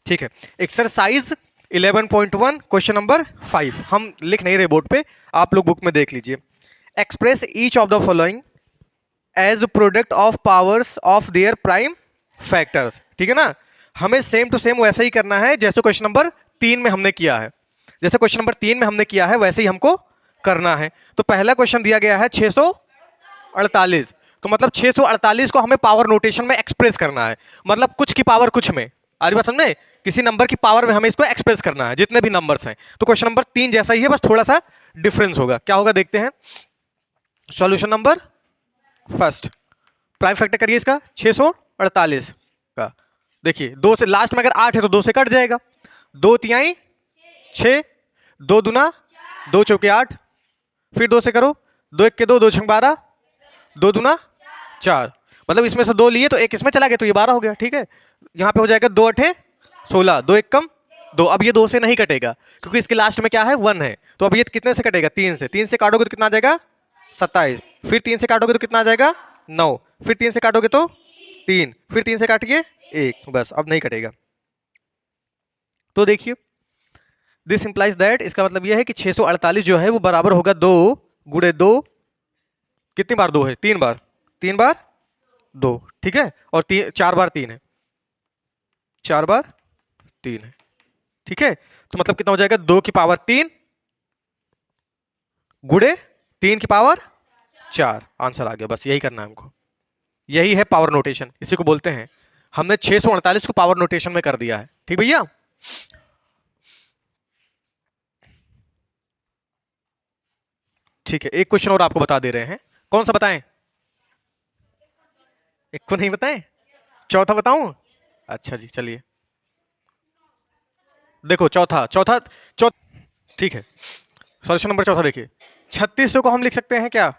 ठीक है, exercise 11.1 question number 5 हम लिख नहीं रहे बोर्ड पे, आप लोग बुक में देख लीजिए। Express each of the following as product of powers of their prime factors. ठीक है ना, हमें सेम टू सेम वैसा ही करना है जैसे क्वेश्चन नंबर 3 में हमने किया है। जैसे क्वेश्चन नंबर 3 में हमने किया है वैसे ही हमको करना है। तो पहला क्वेश्चन दिया गया है 648, तो मतलब 648 को हमें पावर नोटेशन में एक्सप्रेस करना है, मतलब कुछ की पावर कुछ में। आ रही बात समझ में, किसी नंबर की पावर में हमें इसको एक्सप्रेस करना है, जितने भी नंबर्स हैं। तो क्वेश्चन नंबर 3 जैसा ही है, बस थोड़ा सा डिफरेंस होगा। क्या होगा देखते हैं। Solution number first, prime factor करिए इसका 648 का। देखिए 2 से लास्ट में अगर 8 है तो 2 से कट जाएगा, 2 तिहाई 6, 2 दूना 2 चौके 8, फिर 2 से करो, 2 एक के 2, 2 छंग 12, 2 दूना 4, मतलब इसमें से 2 लिए तो एक इसमें चला गया, तो ये 12 हो गया। ठीक है, यहां पे हो जाएगा 2 अठे 16, 2 एक कम 2। अब ये 2 से नहीं कटेगा क्योंकि इसके लास्ट में क्या है 1 है, तो अब ये कितने से कटेगा 3 से। 3 से काटोगे तो कितना आ जाएगा 27, फिर 3 से काटोगे तो कितना आ जाएगा 9, फिर 3 से काटोगे तो 3, फिर 3 से काटिए 1, बस अब नहीं कटेगा। तो देखिए दिस इंप्लाइज दैट, इसका मतलब यह है कि 648 जो है वो बराबर होगा 2 गुणे 2, कितनी बार 2 है 3 बार, 3 बार 2। ठीक है, और 4 बार 3 है, 4 बार 3 है। ठीक है, तो मतलब कितना हो जाएगा 2 की पावर 3 गुणे 3 की पावर 4, आंसर आ गया। बस यही करना है हमको, यही है पावर नोटेशन, इसी को बोलते हैं। हमने 648 को पावर नोटेशन में कर दिया है। ठीक भैया, ठीक है, एक क्वेश्चन और आपको बता दे रहे हैं। कौन सा बताएं, एक को नहीं बताएं, चौथा बताऊं। अच्छा जी, चलिए देखो चौथा चौथा चौथा ठीक है, सॉल्यूशन नंबर चौथा देखिए। 3600 को हम लिख सकते हैं क्या,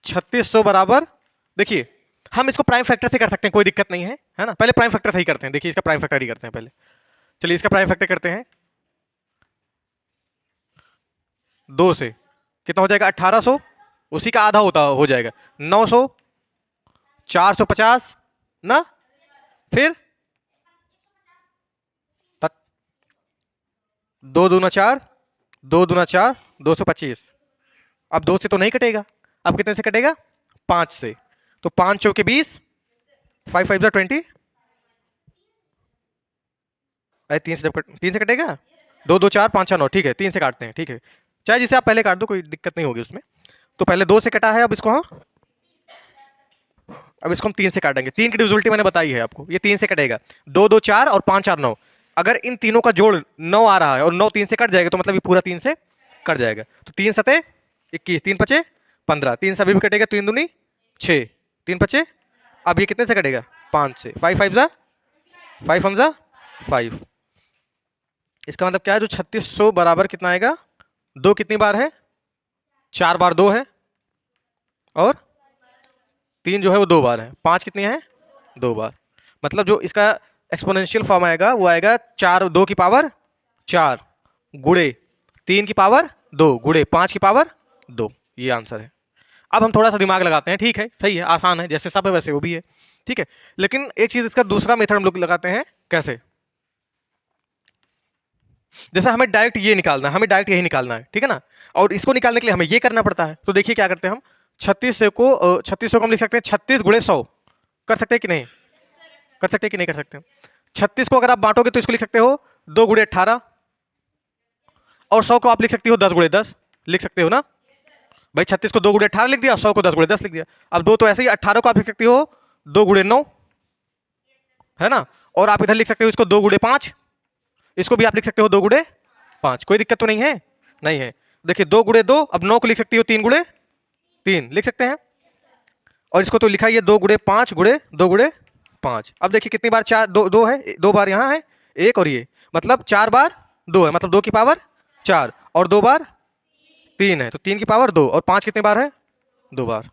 3600 बराबर, देखिए हम इसको प्राइम फैक्टर से कर सकते हैं, कोई दिक्कत नहीं है, है ना। पहले प्राइम फैक्टर से ही करते हैं, देखिए इसका प्राइम फैक्टर ही करते हैं पहले। चलिए इसका प्राइम फैक्टर करते हैं 2 से, कितना हो जाएगा 1800, उसी का आधा होता हो जाएगा 900, 450 ना, फिर 2 दूना 4, 2 दूना 4, 225। अब 2 से तो नहीं कटेगा, अब कितने से कटेगा 5 से, तो 5 चौके 20, 5 5 20, 3 से जब 3 से कटेगा 2 2 4 5 6 9, ठीक है 3 से काटते हैं। ठीक है, चाहे जिसे आप पहले काट दो, कोई दिक्कत नहीं होगी उसमें। तो पहले 2 से कटा है, अब इसको अब इसको हम 3 से काटेंगे। 3 की डिविजिबिलिटी मैंने बताई है आपको, ये 3 से कटेगा, 2 2 4 और 5 4 9। अगर इन तीनों का जोड़ 9 आ रहा है और 9 3 से कट जाएगा, तो मतलब ये पूरा 3 से कट जाएगा। तो 3 सते 21, 3 पचे 15, 3 से अभी भी कटेगा, 3 दूनी 6, 3 पचे, अब ये कितने से कटेगा 5 से, 5 5 जा 5 हम जा 5। इसका मतलब क्या है, जो 3600 बराबर कितना आएगा, 2 कितनी बार है 4 बार 2 है, और 3 जो है वो 2 बार है, 5 कितनी है 2 बार। मतलब जो इसका एक्सपोनेंशियल फॉर्म आएगा वो आएगा 4 2 की पावर 4 गुणे 3 की पावर 2 गुणे 5 की पावर 2, ये आंसर है। अब हम थोड़ा सा दिमाग लगाते हैं, ठीक है सही है, आसान है, जैसे सब है वैसे वो भी है। ठीक है, लेकिन एक चीज, इसका दूसरा मेथड हम लोग लगाते हैं, कैसे, जैसे हमें डायरेक्ट ये निकालना है, हमें डायरेक्ट यही निकालना है, ठीक है ना, और इसको निकालने के लिए हमें ये करना पड़ता है। तो देखिए क्या करते हैं हम, 3600 को हम लिख सकते हैं 36 गुणे 100, कर सकते हैं कि नहीं, कर सकते हैं कि नहीं कर सकते। 36 को अगर आप बांटोगे तो इसको लिख सकते हो 2 गुणे 18, और 100 को आप लिख सकते हो 10 गुणे 10, लिख सकते हो ना भाई। 36 को 2 गुणे 18 लिख दिया, 100 को 10 गुणे 10 लिख दिया। अब 2 तो ऐसे ही, 18 को आप लिख सकते हो 2 गुणे 9, है ना, और आप इधर लिख सकते हो इसको 2 गुणे 5, इसको भी आप लिख सकते हो 2 गुणे 5, कोई दिक्कत तो नहीं है, नहीं है। देखिए 2 गुणे 2, अब 9 को लिख सकती हो 3 गुणे 3, लिख सकते हैं, और इसको तो लिखा ही है 2 गुणे 5 गुणे 2 गुणे 5। अब देखिए कितनी बार 4 2 2 है, 2 बार यहाँ है 1, और ये मतलब 4 बार 2 है, मतलब 2 की पावर 4, और 2 बार 3 है, तो 3 की पावर 2, और 5 कितनी बार है 2 बार।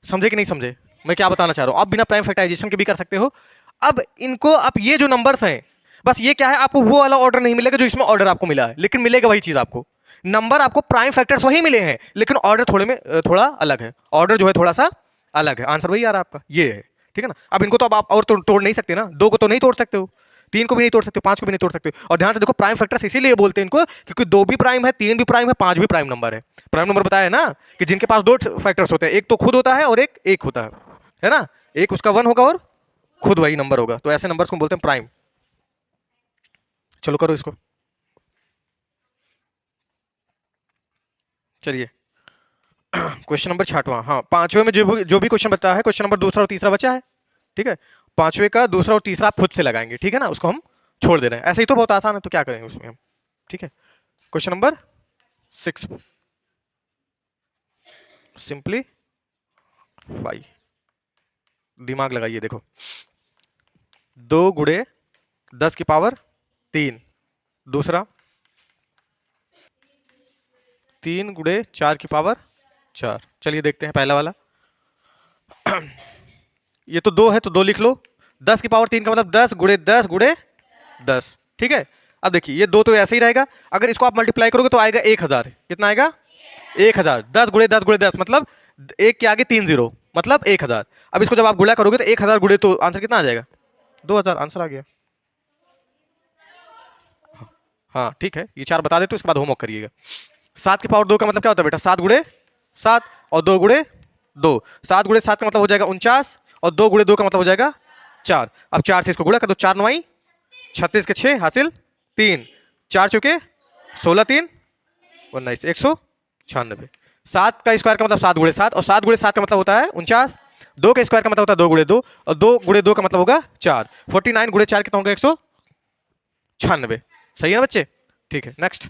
समझे कि नहीं समझे मैं क्या बताना चाह रहा हूं। आप बिना प्राइम फैक्टराइजेशन के भी कर सकते हो। अब इनको, आप ये जो नंबर्स हैं, बस ये क्या है, आपको वो वाला ऑर्डर नहीं मिलेगा जो इसमें ऑर्डर आपको मिला है, लेकिन मिलेगा वही चीज आपको। नंबर आपको प्राइम फैक्टर्स वही मिले हैं, लेकिन ऑर्डर थोड़े में थोड़ा अलग है, ऑर्डर जो है थोड़ा सा अलग है, आंसर वही आ रहा है आपका, ये है। ठीक है ना। अब इनको तो अब आप और तोड़ नहीं सकते ना, 2 को तो नहीं तोड़ सकते हो, 3 को भी नहीं तोड़ सकते हो, 5 को भी नहीं तोड़ सकते हो। और ध्यान से देखो, प्राइम फैक्टर्स इसीलिए बोलते हैं इनको क्योंकि 2 भी प्राइम है, 3 भी प्राइम है, 5 भी प्राइम नंबर है। प्राइम नंबर बताया है ना कि जिनके पास 2 फैक्टर्स होते हैं, एक तो खुद होता है और एक होता है ना। एक उसका 1 होगा और खुद वही नंबर होगा, तो ऐसे नंबर्स को बोलते हैं प्राइम। चलो करो इसको। चलिए क्वेश्चन नंबर 6वां। हाँ, 5वें में जो भी क्वेश्चन बचा है, क्वेश्चन नंबर 2 और 3 बचा है। ठीक है, 5वें का 2 और 3 आप खुद से लगाएंगे। ठीक है ना, उसको हम छोड़ दे रहे हैं, ऐसे ही तो बहुत आसान है, तो क्या करेंगे उसमें हम। ठीक है, क्वेश्चन नंबर 6, सिंपलीफाई। दिमाग लगाइए, देखो 2 गुणे 10 की पावर 3, दूसरा 3 गुणे 4 की पावर 4। चलिए देखते हैं पहला वाला। ये तो 2 है तो 2 लिख लो। 10 की पावर 3 का मतलब 10 गुणे 10 गुणे 10। ठीक है, अब देखिए ये 2 तो ऐसे ही रहेगा, अगर इसको आप मल्टीप्लाई करोगे तो आएगा 1000। कितना आएगा? 1000। 10 गुणे 10 गुणे 10 मतलब एक के आगे 3 जीरो, मतलब 1000। अब इसको जब आप गुणा करोगे तो 1000 गुणे, तो आंसर कितना आ जाएगा? 2000। आंसर आ गया। हाँ ठीक है, ये 4 बता देते, उसके बाद होमवर्क करिएगा। 7 की पावर 2 का मतलब क्या होता है बेटा? 7 गुणे 7 और 2 गुणे 2। 7 गुणे 7 का मतलब हो जाएगा 49 और 2 गुणे 2 का मतलब हो जाएगा 4। अब 4 से इसको गुणा कर दो, 4 9 36 के 6 हासिल 3, 4 चौके 16, 3 19, 196। 7 का स्क्वायर का मतलब 7 गुणे 7 और 7 गुणे 7 का मतलब होता है 49। 2 का स्क्वायर का मतलब होता है 2 गुणे 2 और 2 गुणे 2 का मतलब होगा 4। 49 गुणे 4 कितना होगा? 196। सही है ना बच्चे? ठीक है, नेक्स्ट।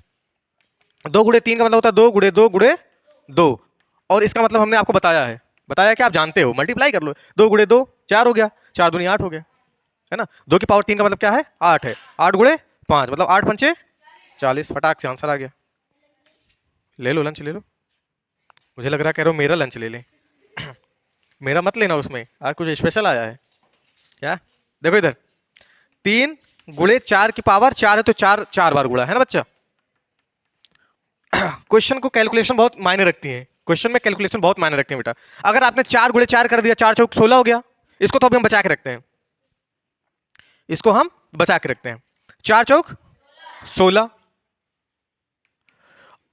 2 गुणे 3 का मतलब होता है 2 गुणे 2 गुणे 2 और इसका मतलब हमने आपको बताया कि आप जानते हो, मल्टीप्लाई कर लो। 2 गुणे 2 4 हो गया, 4 दूनी 8 हो गया, है ना। 2 की पावर 3 का मतलब क्या है? 8 है। 8 गुणे 5 मतलब 8 पंचे 40। फटाक से आंसर आ गया। ले लो लंच ले लो। मुझे लग रहा है कह रहे हो मेरा लंच ले लें। मेरा मत लेना, उसमें आज कुछ स्पेशल आया है क्या? देखो इधर, 3 गुणे 4 की पावर 4 है तो 4 4 बार गुणा, है ना बच्चा। क्वेश्चन को कैलकुलेशन बहुत मायने रखती है, क्वेश्चन में कैलकुलेशन बहुत मायने रखती है बेटा। अगर आपने 4 गुणे 4 कर दिया, 4 चौक 16 हो गया। इसको तो अभी हम बचा के रखते हैं, इसको हम बचा के रखते हैं। 4 चौक 16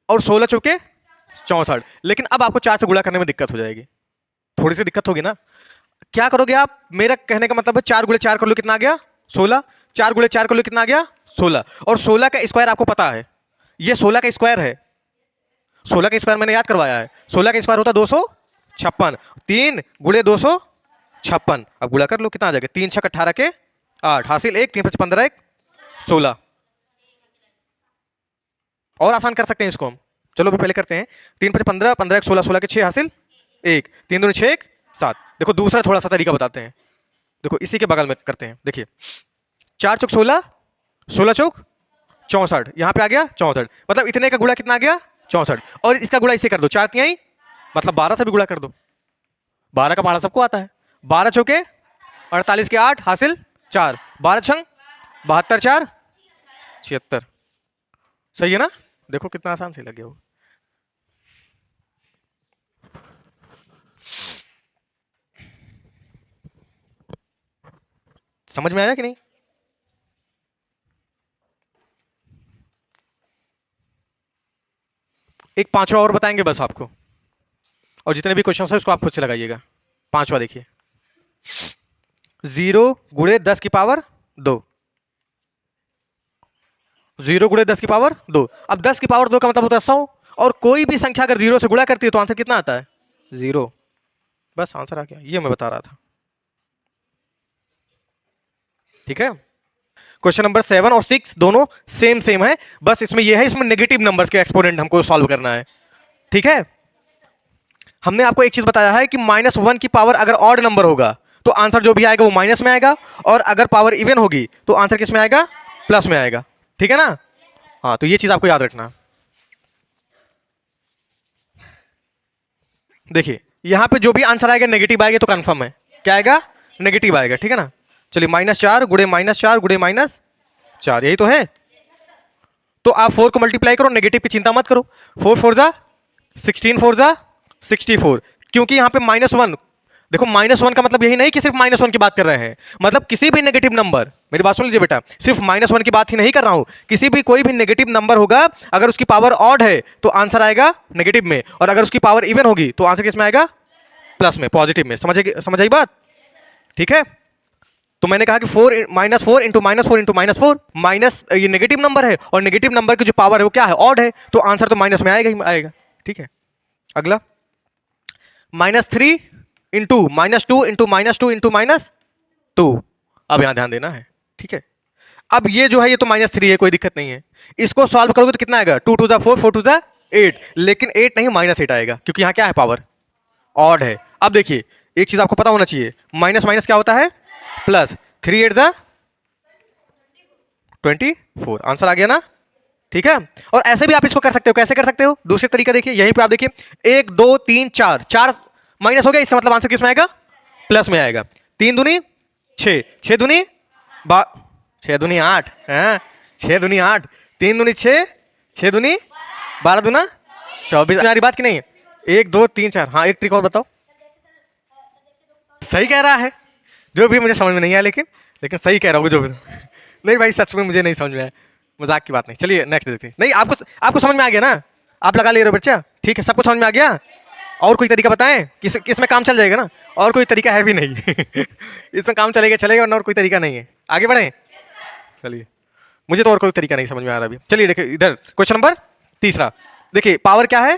और 16 चौके 64। लेकिन अब आपको 4 से गुणा करने में दिक्कत हो जाएगी, थोड़ी सी दिक्कत होगी ना। क्या करोगे आप? मेरा कहने का मतलब है 4 गुणे 4 कर लो, कितना आ गया? 16। 4 गुणे 4 कर लो, कितना आ गया? 16। और 16 का स्क्वायर आपको पता है, ये 16 का स्क्वायर है। 16 का स्क्वायर मैंने याद करवाया है। 16 का स्क्वायर होता है 256। 3 गुणे 256। अब गुणा कर लो, कितना आ जाएगा? 3 6 18 के 8 हासिल 1, 3 5 15 1 16। और आसान कर सकते हैं इसको हम, चलो अभी पहले करते हैं। 3 5 15 15 1 16 16 के 6 हासिल 1, 3 दूनी 6 1 7। देखो दूसरा थोड़ा सा तरीका बताते हैं, देखो इसी के बगल में करते हैं। देखिए 4 चौक 16, 16 चौक 64, यहां पे आ गया 64, मतलब इतने का गुणा कितना आ गया? 64। और इसका गुणा इसे कर दो, 4 तिहाई मतलब 12 से भी गुणा कर दो। 12 का पहाड़ा सबको आता है। 12 चौके 48 के 8 हासिल 4, 12 छंग 72 4 76। सही है ना? देखो कितना आसान से लग गया वो। समझ में आया कि नहीं? एक पांचवा और बताएंगे बस आपको, और जितने भी क्वेश्चन है उसको आप खुद से लगाइएगा। पांचवा देखिए, 0 गुणे 10 की पावर 2। 0 गुणे 10 की पावर 2। अब 10 की पावर 2 का मतलब होता है 100, और कोई भी संख्या अगर 0 से गुणा करती है तो आंसर कितना आता है? 0। बस आंसर आ गया, ये मैं बता रहा था। ठीक है, क्वेश्चन नंबर 7 और 6 दोनों सेम सेम है, बस इसमें यह है, इसमें नेगेटिव नंबर्स के एक्सपोनेंट हमको सॉल्व करना है। ठीक है, हमने आपको एक चीज बताया है कि -1 की पावर अगर ऑड नंबर होगा तो आंसर जो भी आएगा वो माइनस में आएगा, और अगर पावर इवन होगी तो आंसर किस में आएगा? प्लस में आएगा। ठीक है ना? हाँ, तो ये चीज आपको याद रखना। देखिए यहां पे जो भी आंसर आएगा नेगेटिव आएगा तो कंफर्म है, क्या आएगा? नेगेटिव आएगा। ठीक है ना? चलिए -4 गुणे -4 गुणे -4, यही तो है। तो आप 4 को मल्टीप्लाई करो, नेगेटिव की चिंता मत करो। 4 4 जा 16, 4 जा 64, क्योंकि यहां पे -1 देखो -1 का मतलब यही नहीं कि सिर्फ -1 की बात कर रहे हैं, मतलब किसी भी नेगेटिव नंबर, मेरी बात सुन लीजिए बेटा, सिर्फ -1 की बात ही नहीं कर रहा हूं, किसी भी कोई भी नेगेटिव नंबर होगा, अगर उसकी पावर ऑड है तो आंसर आएगा नेगेटिव में, और अगर उसकी पावर इवन होगी तो आंसर किस में आएगा? प्लस में, पॉजिटिव में। समझ आई बात? ठीक है। तो मैंने कहा कि -4 इंटू -4 इंटू -4, माइनस ये नेगेटिव नंबर है, और नेगेटिव नंबर की जो पावर है वो क्या है? ऑड है, तो आंसर तो माइनस में आएगा ही आएगा। ठीक है। अगला -3 इंटू -2 इंटू -2 इंटू -2, अब यहां ध्यान देना है। ठीक है। अब ये जो है ये तो -3 है, कोई दिक्कत नहीं है, इसको सॉल्व करोगे तो कितना आएगा? 2 टू द 4, 4 टू द 8, लेकिन 8 नहीं -8 आएगा, क्योंकि यहां क्या है? पावर ऑड है। अब देखिए एक चीज आपको पता होना चाहिए, माइनस माइनस क्या होता है? प्लस। 3 8 द 24, आंसर आ गया ना? ठीक है। और ऐसे भी आप इसको कर सकते हो, कैसे कर सकते हो? दूसरे तरीका देखिए, यहीं पे आप देखिए 1 2 3 4, 4 माइनस हो गया, इसका मतलब आंसर किस में आएगा? प्लस में आएगा। 3 दूनी 6, 6 दूनी 6 दूनी 8, 6 दूनी 8, 3 दूनी 6, 6 दूनी 12 दूना 24। तुम्हारी बात की नहीं? 1 2 3 4। हाँ, एक ट्रिक और बताओ। सही कह रहा है, जो भी मुझे समझ में नहीं आया, लेकिन सही कह रहा हूँ जो भी। नहीं भाई, सच में मुझे नहीं समझ में आया, मजाक की बात नहीं। चलिए नेक्स्ट देखते हैं। नहीं, आपको समझ में आ गया ना? आप लगा ले रहे हो बच्चा? ठीक है, सबको समझ में आ गया? और कोई तरीका बताएं किसमें काम चल जाएगा ना? और कोई तरीका है भी नहीं। इसमें काम चलेगा वरना और कोई तरीका नहीं है। आगे बढ़े। चलिए, मुझे तो और कोई तरीका नहीं समझ में आ रहा अभी। चलिए देखिए इधर क्वेश्चन नंबर तीसरा। देखिए पावर क्या है?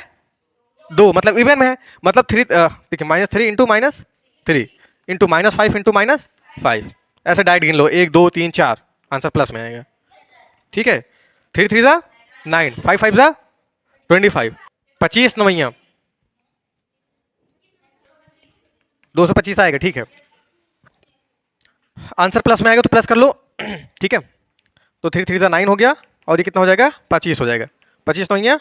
2, मतलब इवन में है, मतलब 3, देखिए -3 इंटू -3 इंटू -5 इंटू -5, ऐसे डायरेक्ट गिन लो, 1 2 3 4, आंसर प्लस में आएगा। ठीक है। 3 3 जा 9, 5 5 जा 25, 25 नवैया 225 आएगा। ठीक है, आंसर प्लस में आएगा तो प्लस कर लो। ठीक है, तो 3 3 जा 9 हो गया, और ये कितना हो जाएगा? 25 हो जाएगा। 25 नवैया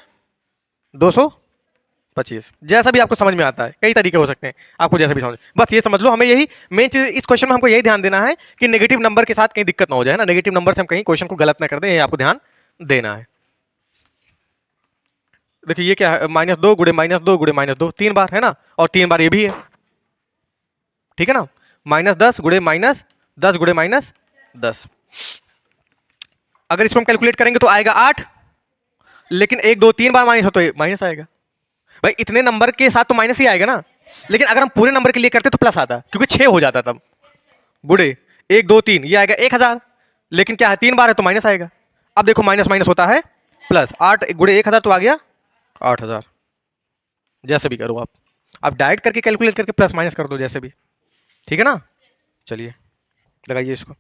225। जैसा भी आपको समझ में आता है, कई तरीके हो सकते हैं, आपको जैसा भी समझ, बस ये समझ लो, हमें यही मेन चीज इस क्वेश्चन में हमको यही ध्यान देना है कि नेगेटिव नंबर के साथ कहीं दिक्कत ना हो जाए ना, नेगेटिव नंबर से हम कहीं क्वेश्चन को गलत ना कर दें, ये आपको ध्यान देना है। देखिए ये क्या है? -2 गुड़े -2 गुड़े -2, 3 बार है ना, और 3 बार ये भी है। ठीक है ना? -10 गुड़े -10 गुड़े -10, अगर इसको हम कैलकुलेट करेंगे तो आएगा 8, लेकिन 1 2 3 बार माइनस हो तो माइनस आएगा। भाई इतने नंबर के साथ तो माइनस ही आएगा ना, लेकिन अगर हम पूरे नंबर के लिए करते तो प्लस आता, क्योंकि 6 हो जाता तब। गुड़े 1 2 3, ये आएगा 1000, लेकिन क्या है 3 बार है तो माइनस आएगा। अब देखो माइनस माइनस होता है प्लस, 8 गुड़े 1000 तो आ गया 8000। जैसे भी करो आप डायरेक्ट करके कैलकुलेट करके प्लस माइनस कर दो जैसे भी। ठीक है ना? चलिए लगाइए इसको।